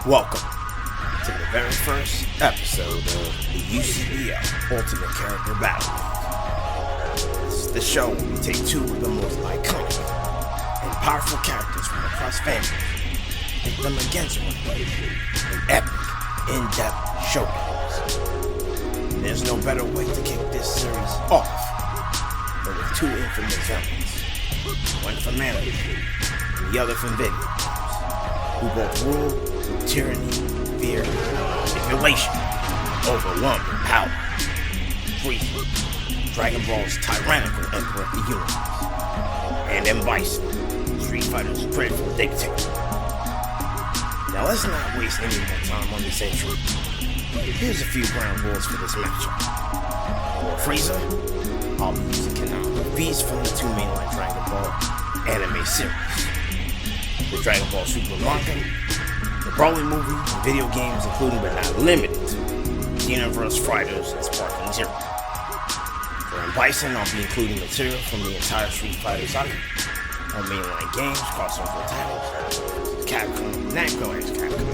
Welcome to the very first episode of the UCBL-Ultimate Character Battle. This is the show where we take two of the most iconic and powerful characters from across families, pit them against one another in epic, in-depth showdowns. There's no better way to kick this series off than with two infamous villains, one from anime and the other from video games, who both rule through tyranny, fear, manipulation, overwhelming power. Frieza, DragonBall's tyrannical emperor of the universe, and M.Bison, Streetfighter's dreadful dictator. Now let's not waste any more time on this intro. Here's a few ground rules for this matchup. For Frieza, I'll be using canonical beats from the two mainline Dragon Ball anime series. The Dragon Ball Super manga, the Broly movie, and video games including but not limited to Universe Fighters and Sparking Zero. For M.Bison, I'll be including material from the entire Street Fighter saga, on mainline games, crossover titles, Capcom, Namco X Capcom,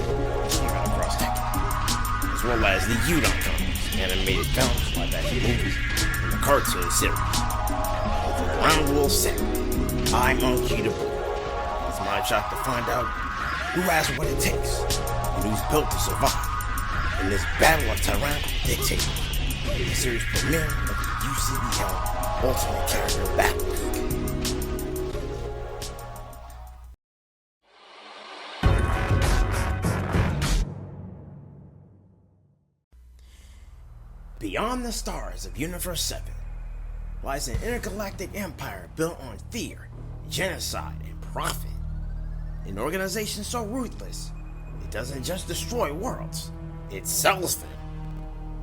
Streetfighter Cross Tekken, as well as the Undying comics, animated films, live action movies, and the cartoon series. With the ground rules set, I'm uncheatable. It's my job to find out who has what it takes and who's built to survive in this battle of tyrannical dictators, the series premiere of the UCBL-Ultimate Character Battle. Beyond the stars of Universe 7 lies an intergalactic empire built on fear, genocide, and profit. An organization so ruthless, it doesn't just destroy worlds, it sells them.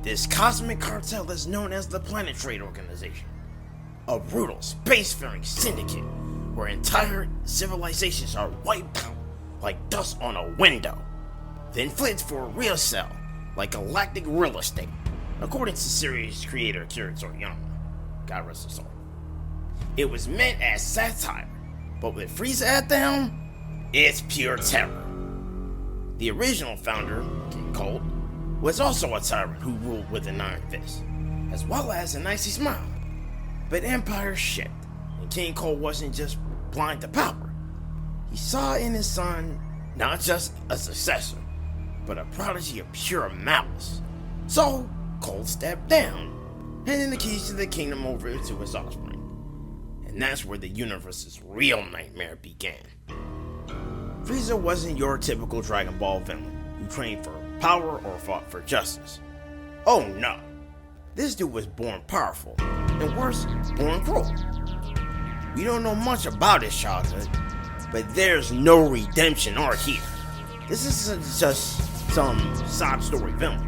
This cosmic cartel is known as the Planet Trade Organization, a brutal, spacefaring syndicate where entire civilizations are wiped out like dust on a window, then flipped for resale like galactic real estate, according to series creator Akira Toriyama. God rest his soul. It was meant as satire, but with Frieza at the helm, it's pure terror. The original founder, King Cold, was also a tyrant who ruled with an iron fist, as well as an icy smile. But empires shift, and King Cold wasn't just blind to power. He saw in his son not just a successor, but a prodigy of pure malice. So, Cold stepped down, handing the keys to the kingdom over to his offspring. And that's where the universe's real nightmare began. Frieza wasn't your typical Dragon Ball villain who trained for power or fought for justice. Oh no, this dude was born powerful, and worse, born cruel. We don't know much about his childhood, but there's no redemption arc here. This isn't just some sob story villain.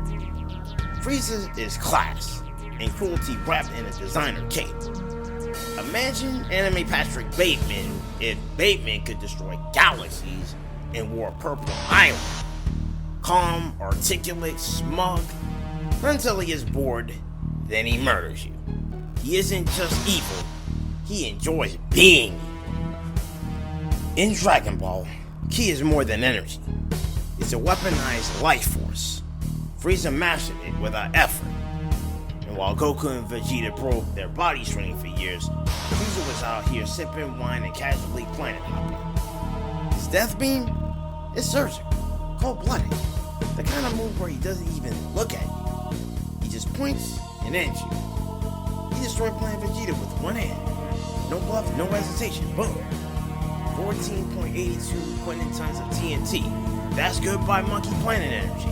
Frieza is class and cruelty wrapped in a designer cape. Imagine anime Patrick Bateman if Bateman could destroy galaxies and wore a purple island. Calm, articulate, smug, until he is bored, then he murders you. He isn't just evil, he enjoys being evil. In Dragon Ball, Ki is more than energy. It's a weaponized life force. Frieza mastered it without effort. And while Goku and Vegeta broke their bodies training for years, Frieza was out here sipping wine and casually planet hopping. His death beam is surgical, cold-blooded, the kind of move where he doesn't even look at you. He just points and ends you. He destroyed Planet Vegeta with one hand. No bluff, no hesitation, boom. 14.82 quintons of TNT. That's goodbye Monkey Planet energy.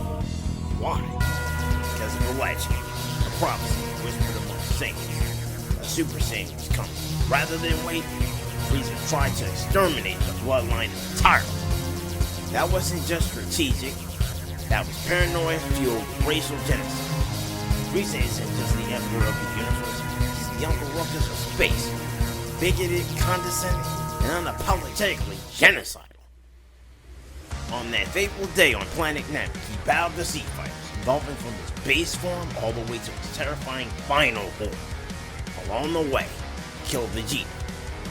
Why? Because of the legend, a prophecy whispered among saints. A Super Saiyan was coming. Rather than wait, Frieza tried to exterminate the bloodline entirely. That wasn't just strategic, that was paranoia-fueled racial genocide. Frieza isn't just the emperor of the universe, he's the Uncle Ruckus of space. Bigoted, condescending, and unapologetically genocidal. On that fateful day on planet Namek, he bowed the Sea Fighters, evolving from his base form all the way to his terrifying final form. Along the way, he killed Vegeta.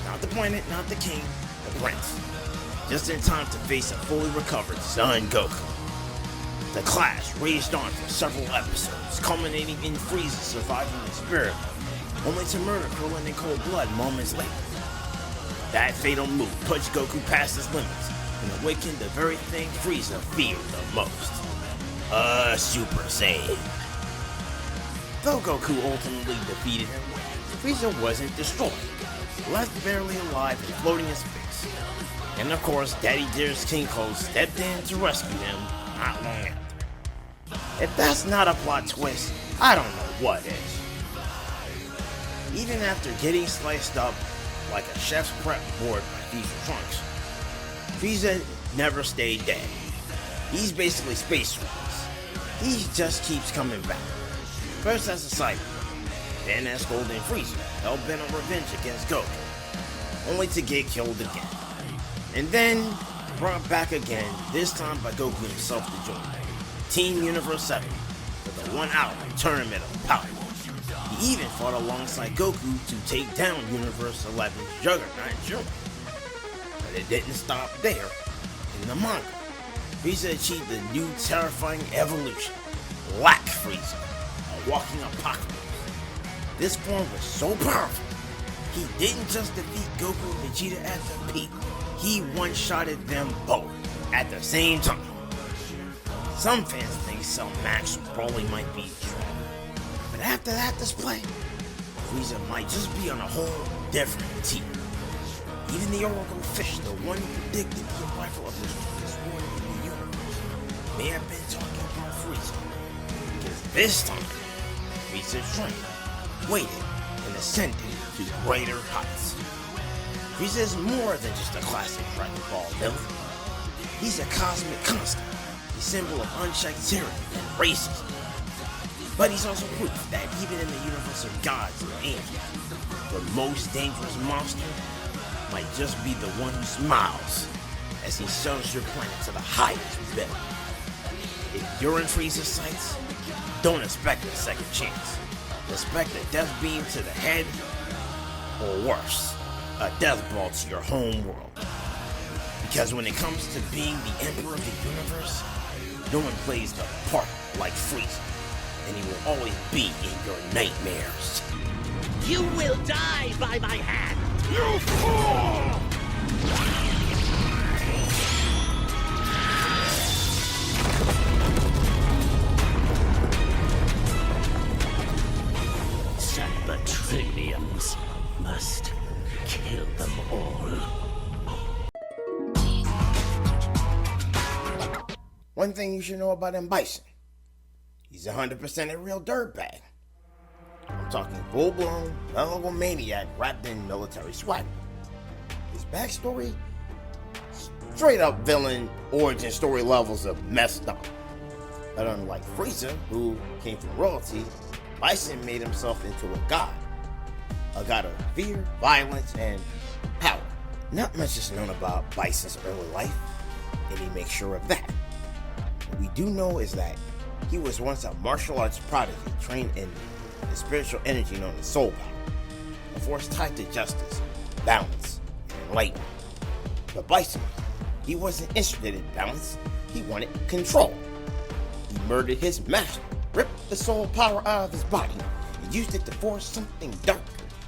Not the planet, not the king, the prince. Just in time to face a fully recovered son Goku. The clash raged on for several episodes, culminating in Frieza surviving the experiment, only to murder Krillin in cold blood moments later. That fatal move pushed Goku past his limits and awakened the very thing Frieza feared the most: a Super Saiyan. Though Goku ultimately defeated him, Frieza wasn't destroyed, left barely alive and floating in space. And of course, Daddy Dearest King Cole stepped in to rescue him not long after. If that's not a plot twist, I don't know what is. Even after getting sliced up like a chef's prep board by Frieza Trunks, Frieza never stayed dead. He's basically Space Trunks. He just keeps coming back. First as a cyber, then as Golden Frieza, hell-bent on revenge against Goku, only to get killed again. And then brought back again, this time by Goku himself to join Team Universe 7 for the 1 hour tournament of power. He even fought alongside Goku to take down Universe 11's Juggernaut Jr. But it didn't stop there. In the manga, Frieza achieved the new terrifying evolution, Black Frieza, a walking apocalypse. This form was so powerful, he didn't just defeat Goku and Vegeta at the peak, he one-shotted them both at the same time. Some fans think Cell Max or Broly might be true, but after that display, Frieza might just be on a whole different tier. Even the Oracle Fish, the one who predicted the arrival of the strongest warrior in the universe, may have been talking about Frieza, because this time, Frieza trained, waited, and ascended to greater heights. Frieza is more than just a classic Dragon Ball villain. He's a cosmic constant, a symbol of unchecked tyranny and racism. But he's also proof that even in the universe of gods and angels, the most dangerous monster might just be the one who smiles as he shows your planet to the highest bidder. If you're in Frieza's sights, don't expect a second chance. Expect a death beam to the head, or worse, a death ball to your home world. Because when it comes to being the emperor of the universe, no one plays the part like Frieza, and he will always be in your nightmares. You will die by my hand! You fool! Sabatrinians must kill them all. One thing you should know about M.Bison: he's 100% a real dirtbag. I'm talking full-blown, megalomaniac wrapped in military swagger. His backstory? Straight-up villain origin story levels of messed up. But unlike Frieza, who came from royalty, Bison made himself into a god of fear, violence, and power. Not much is known about Bison's early life, and he makes sure of that. What we do know is that he was once a martial arts prodigy trained in the spiritual energy known as soul power, a force tied to justice, balance, and enlightenment. But Bison, he wasn't interested in balance, he wanted control. He murdered his master, ripped the soul power out of his body, and used it to force something dark,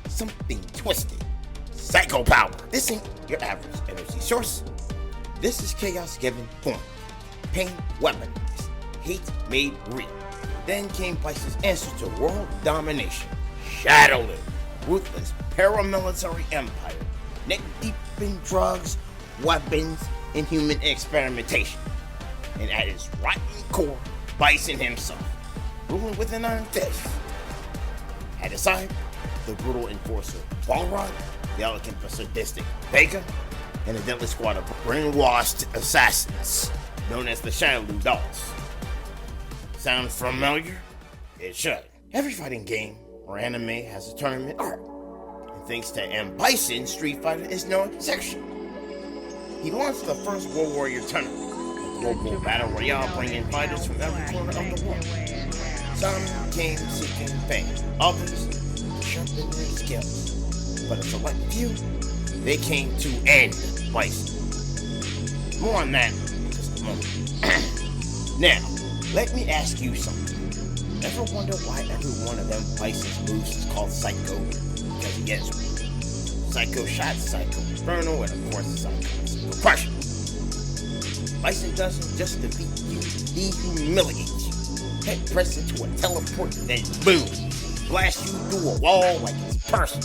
something twisted. Psycho power! This ain't your average energy source. This is chaos given form. Pain weaponized. Hate made real. Then came Bison's answer to world domination. Shadowland, ruthless paramilitary empire, neck deep in drugs, weapons, and human experimentation. And at its rotten core, Bison himself, ruling with an iron fist. At his side, the brutal enforcer Balrog, the elegant but sadistic Vega, and a deadly squad of brainwashed assassins known as the Shaolin Dolls. Sound familiar? It should. Every fighting game or anime has a tournament arc, and thanks to M.Bison, Streetfigher is no exception. He launched the first World Warrior tournament, a global battle royale bringing fighters from every corner of the world. Some came seeking fame, others to sharpen their skills, but a select few, they came to end Bison. More on that in just a moment. Now, let me ask you something. Ever wonder why every one of them Bison's moves is called Psycho? Because he gets Psycho Shot, Psycho Inferno, and of course Psycho Crush. Bison doesn't just defeat you, he humiliates you. Head press into a teleport, then boom! Blast you through a wall like it's personal.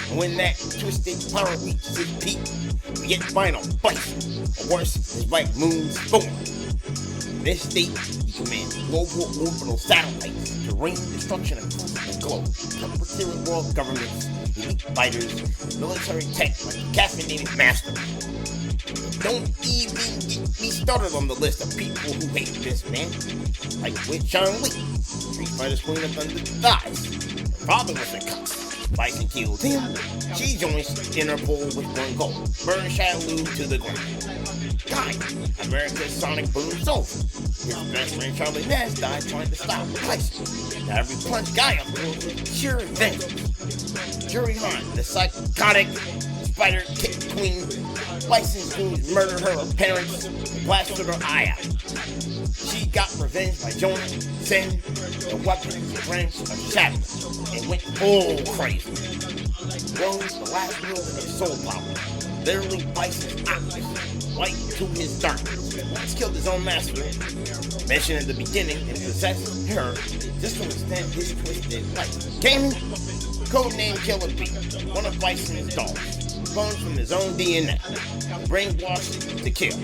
And when that twisted power reaches its peak, you get final Bison. Or worse, is like Moon's form. In this state, you command global orbital satellites to rain destruction across the globe, puppeteering world governments, elite fighters, military tech like a caffeinated master. Don't even get me started on the list of people who hate this man. Like with Chun-Li, Street Fighter's Queen of Thunder dies. Her father was a cop. Bison killed him. She joins Interpol with one goal: burn Shadow Lu to the ground. Guy, America's Sonic Boom Soul. His best friend Charlie Nash died trying to stop Bison. Now every punch Guy up was pure vengeance. Yuri Han, the psychotic spider kick queen. Bison's goons murdered her parents and blasted her eye out. She got revenge by joining Zen, the weapons branch of Shadow, and went full crazy. Rose, the last wield of his soul power, literally Bison's opposite, light to his darkness. Once killed his own master, mentioned at the beginning, and possessed her just to extend his twisted life. Gaming, codename Killer B, one of Bison's dogs. Cloned from his own DNA, brainwashed to kill.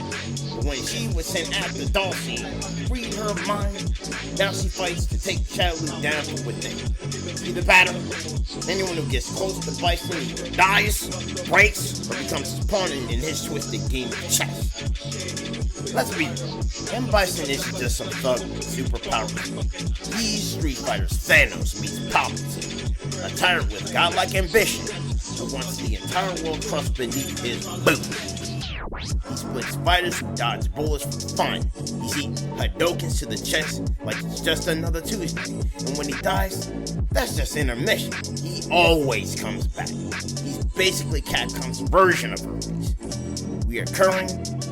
But when she was sent after Dulcie, freed her mind, now she fights to take Shadow Lu down from within. See the pattern? Anyone who gets close to Bison either dies, breaks, or becomes his pawn in his twisted game of chess. Let's be real, M.Bison isn't just some thug with superpowers. He's Street Fighter's Thanos meets Palpatine, a tyrant with godlike ambition who wants the entire world crushed beneath his boot. He splits fighters who dodge bullets for fun. He's eating Hadokens to the chest like it's just another Tuesday. And when he dies, that's just intermission. He always comes back. He's basically Capcom's version of Hermes. Reoccurring,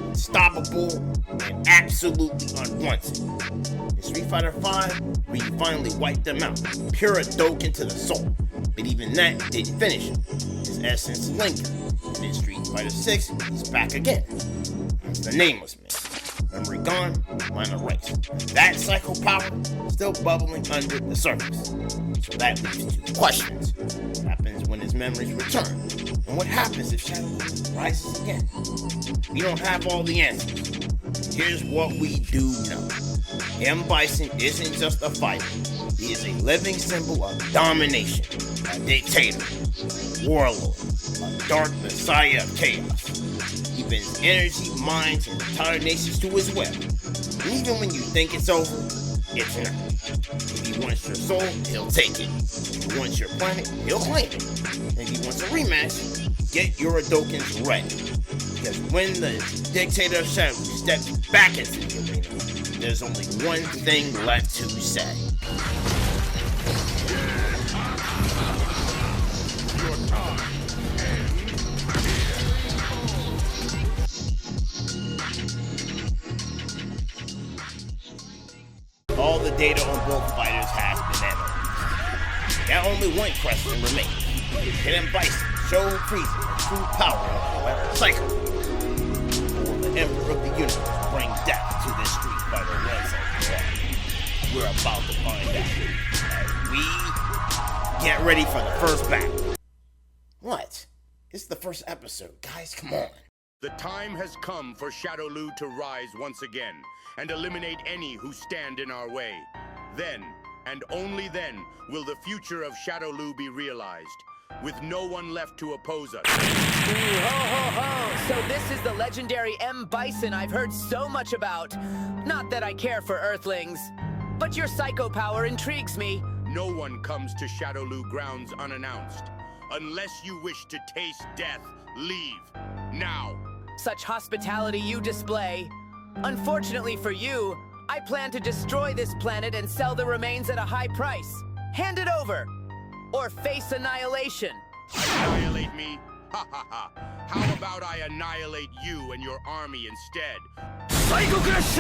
unstoppable, and absolutely unwanted. In Street Fighter V, we finally wiped them out. Pure Hadoken to the soul. But even that didn't finish him. His essence lingered. And in Street Fighter 6, he's back again. The Nameless Man. Memory gone, mind erased. That psycho power still bubbling under the surface. So that leaves two questions. What happens when his memories return? And what happens if Shadow Lu rises again? We don't have all the answers. Here's what we do know. M.Bison isn't just a fighter. He is a living symbol of domination, a dictator, a warlord, a dark messiah of chaos. He bends energy, minds, and entire nations to his will. And even when you think it's over, it's not. If he wants your soul, he'll take it. If he wants your planet, he'll claim it. And if he wants a rematch, get your Hadokens ready. Because when the dictator of Shadow steps back into the arena, there's only one thing left to say. Your time. All the data on both fighters has been analyzed. Now only one question remains. Can M.Bison show Frieza the true power of the cycle? Or will the Emperor of the Universe bring death to this Street Fighter website? We're about to find out as we get ready for the first battle. What? It's the first episode, guys, come on. The time has come for Shadow Lu to rise once again and eliminate any who stand in our way. Then, and only then, will the future of Shadow Lu be realized, with no one left to oppose us. Ooh, ho, ho, ho! So this is the legendary M.Bison I've heard so much about. Not that I care for Earthlings, but your psycho power intrigues me. No one comes to Shadow Lu grounds unannounced. Unless you wish to taste death, leave. Now. Such hospitality you display. Unfortunately for you, I plan to destroy this planet and sell the remains at a high price. Hand it over, or face annihilation. Annihilate me? Ha ha ha. How about I annihilate you and your army instead? Psycho Crush!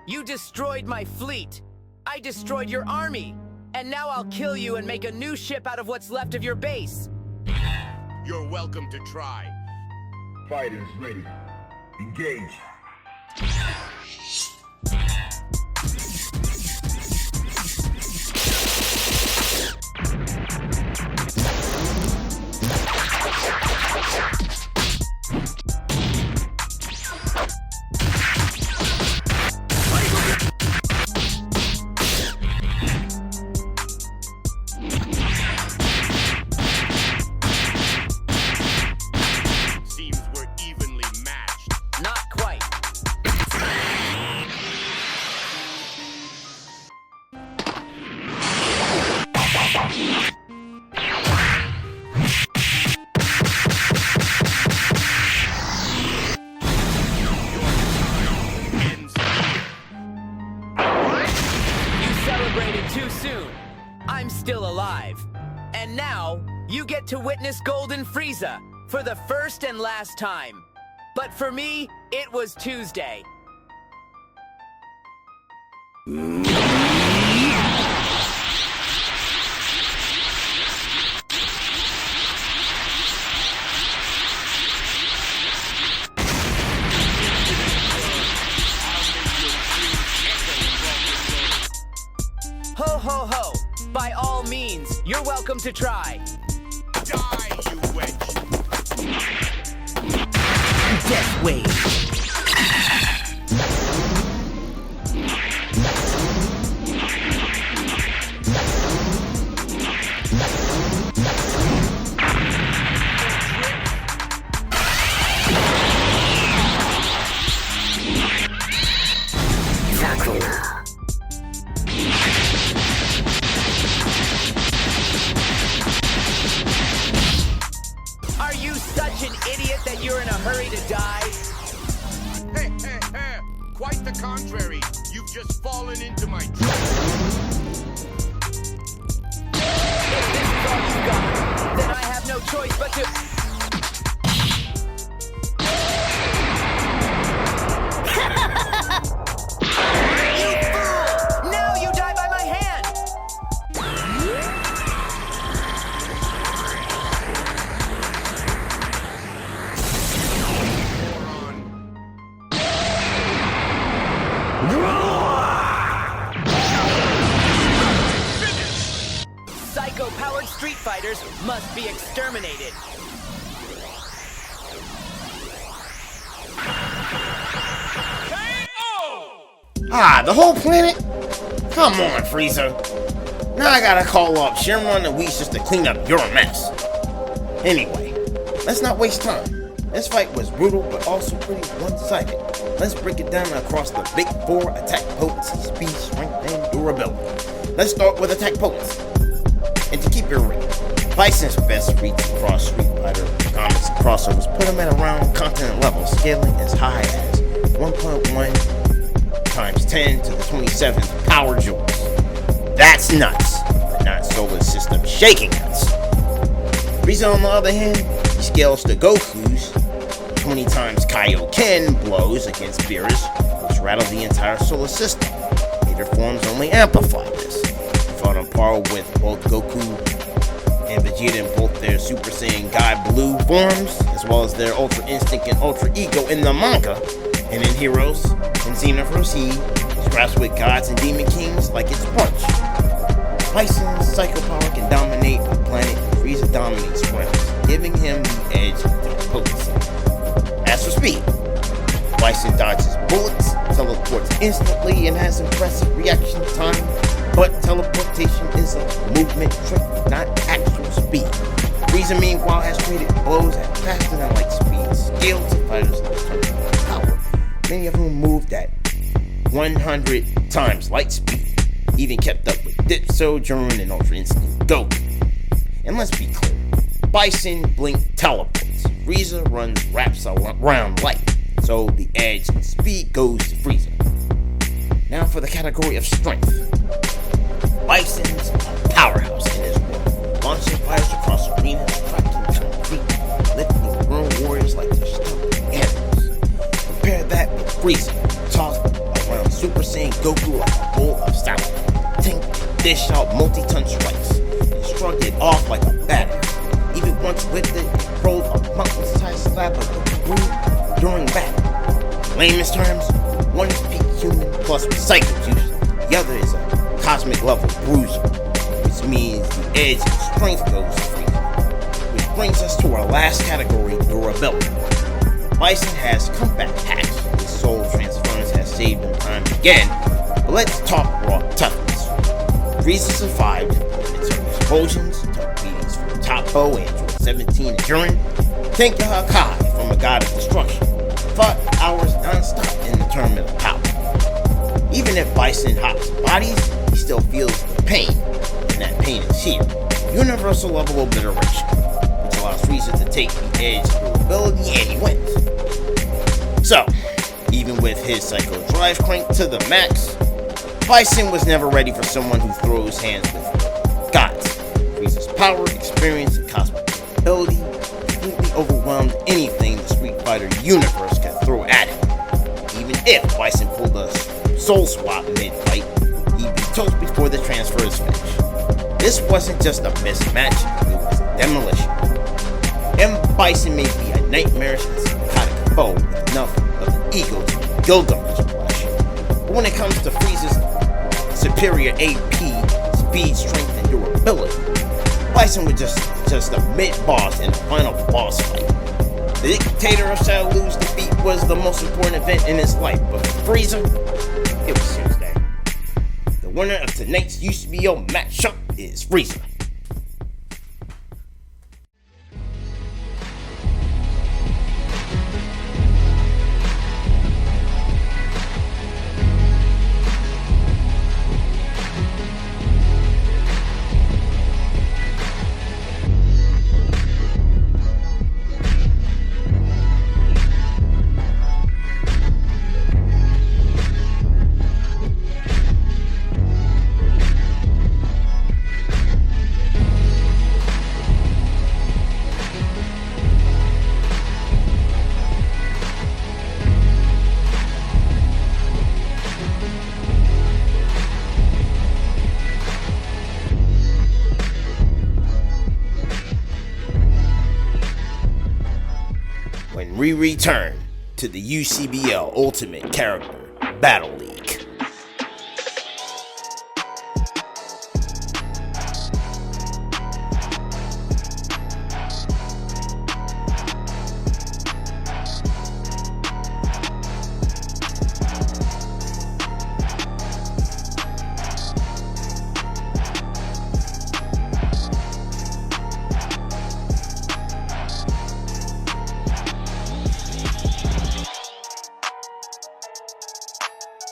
You destroyed my fleet. I destroyed your army. And now I'll kill you and make a new ship out of what's left of your base. You're welcome to try. Fighters ready. Engage. Too soon. I'm still alive. And now, you get to witness Golden Frieza for the first and last time. But for me, it was Tuesday. Ho ho ho! By all means, you're welcome to try. Die, you wench! Death wave. Are you such an idiot that you're in a hurry to die? Hey, hey, hey! Quite the contrary. You've just fallen into my trap. If this is all you got, then I have no choice but to... You fool! Now you die by my hand! Psycho-powered street fighters must be exterminated. Ah, the whole planet? Come on, Frieza. Now I gotta call up Shenron and Whis just to clean up your mess. Anyway, let's not waste time. This fight was brutal, but also pretty one-sided. Let's break it down across the big four: attack potency, speed, strength, and durability. Let's start with attack potency. And to keep it real, Bison's best reach across Street Fighter comics and crossovers put him at around continent level, scaling as high as 1.1 times 10 to the 27th power joules. That's nuts, but not solar system shaking nuts. Frieza, on the other hand, he scales to Goku's 20 times Kaioken blows against Beerus, which rattle the entire solar system. Later forms only amplify this. He fought on par with both Goku and Vegeta in both their Super Saiyan God Blue forms, as well as their Ultra Instinct and Ultra Ego in the manga. And in Heroes and Xenoverse, he scraps with gods and demon kings like it's punch. Bison's psycho power can dominate the planet, and Frieza dominates realms, giving him the edge to potency. As for speed, Bison dodges bullets, teleports instantly, and has impressive reaction time, but teleportation is a movement trick, not actual speed. Frieza, meanwhile, has created blows at faster than light speed, scaled to fighters like power, many of whom moved at 100 times light speed, even kept up with Dip Sojourn and Ultra Instinct Goku. And let's be clear, Bison blink teleports, Frieza runs wraps around light, so the edge and speed goes to Frieza. Now for the category of strength. Bison's a powerhouse in his world, launching fires across arenas, trapped in concrete, lifting grown warriors like they're stuck animals. Compare that with Frieza, tossed around Super Saiyan Goku like a bowl of salad, tanked, dish out multi-ton strikes, and shrugged it off like a badass. Even once lifted, rolled a mountain-sized slab of debris during battle. Layman's terms, one is peak human plus psychic juice, the other is a cosmic level bruiser, which means the edge and strength goes to Frieza. Which brings us to our last category, durability. Bison has comeback hacks, his soul transference has saved him time again, but let's talk raw toughness. Frieza survived intermittent explosions, took beatings from Toppo, Android 17 and Jiren, Tenka Hakai from a god of destruction, fought hours non-stop in the tournament of power. Even if Bison hops bodies, he still feels the pain, and that pain is here. Universal level obliteration, which allows Frieza to take the edge through ability and he wins. So, even with his Psycho Drive cranked to the max, Bison was never ready for someone who throws hands with gods. Frieza's power, experience, and cosmic ability completely overwhelmed anything the Street Fighter universe could throw at him. Even if Bison pulled a soul swap mid-fight, he'd be toast before the transfer is finished. This wasn't just a mismatch, it was a demolition. M.Bison may be a nightmarish and psychotic foe with enough of an ego to be Gilgamesh flesh. But when it comes to Frieza's superior AP, speed, strength, and durability, Bison was just a mid-boss in the final boss fight. The dictator of Shadow Lu's defeat was the most important event in his life, but for Frieza, it was Tuesday. The winner of tonight's UCBL matchup is Frieza. When we return to the UCBL Ultimate Character Battle League.